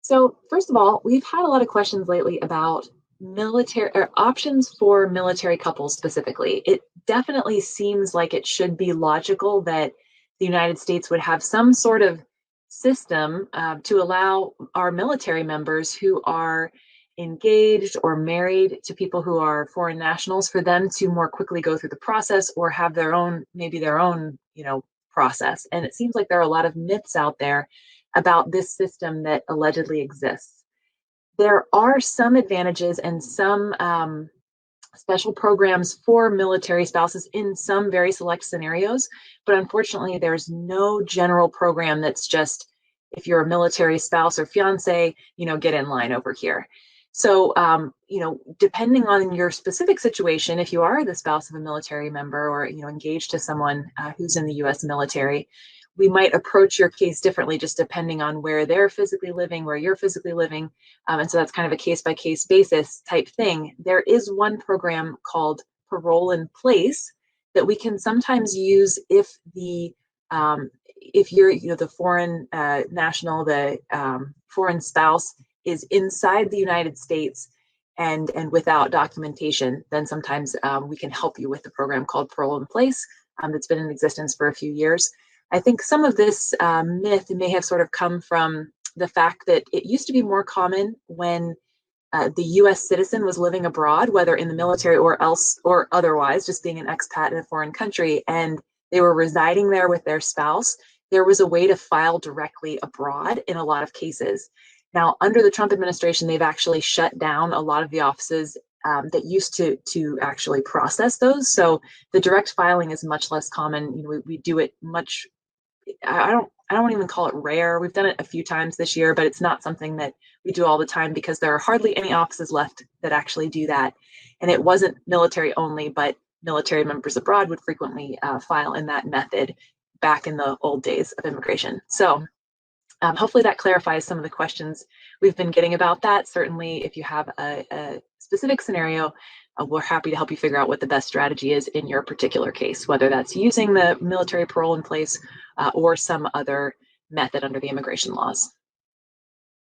So, first of all, we've had a lot of questions lately about military or options for military couples specifically. It definitely seems like it should be logical that the United States would have some sort of system to allow our military members who are engaged or married to people who are foreign nationals for them to more quickly go through the process or have their own, maybe their own, process. And it seems like there are a lot of myths out there about this system that allegedly exists. There are some advantages and some special programs for military spouses in some very select scenarios, but unfortunately, there's no general program that's just if you're a military spouse or fiance, get in line over here. So, depending on your specific situation, if you are the spouse of a military member or engaged to someone who's in the U.S. military, we might approach your case differently just depending on where they're physically living, where you're physically living. And so that's kind of a case by case basis type thing. There is one program called Parole in Place that we can sometimes use if you're the foreign national, the foreign spouse is inside the United States and without documentation, then sometimes we can help you with the program called Parole in Place that's been in existence for a few years. I think some of this myth may have sort of come from the fact that it used to be more common when the U.S. citizen was living abroad, whether in the military or else or otherwise, just being an expat in a foreign country, and they were residing there with their spouse. There was a way to file directly abroad in a lot of cases. Now, under the Trump administration, they've actually shut down a lot of the offices that used to actually process those. So the direct filing is much less common. We do it much. I don't even call it rare. We've done it a few times this year, but it's not something that we do all the time because there are hardly any offices left that actually do that. And it wasn't military only, but military members abroad would frequently file in that method back in the old days of immigration. So hopefully that clarifies some of the questions we've been getting about that. Certainly, if you have a specific scenario, we're happy to help you figure out what the best strategy is in your particular case, whether that's using the military parole in place or some other method under the immigration laws.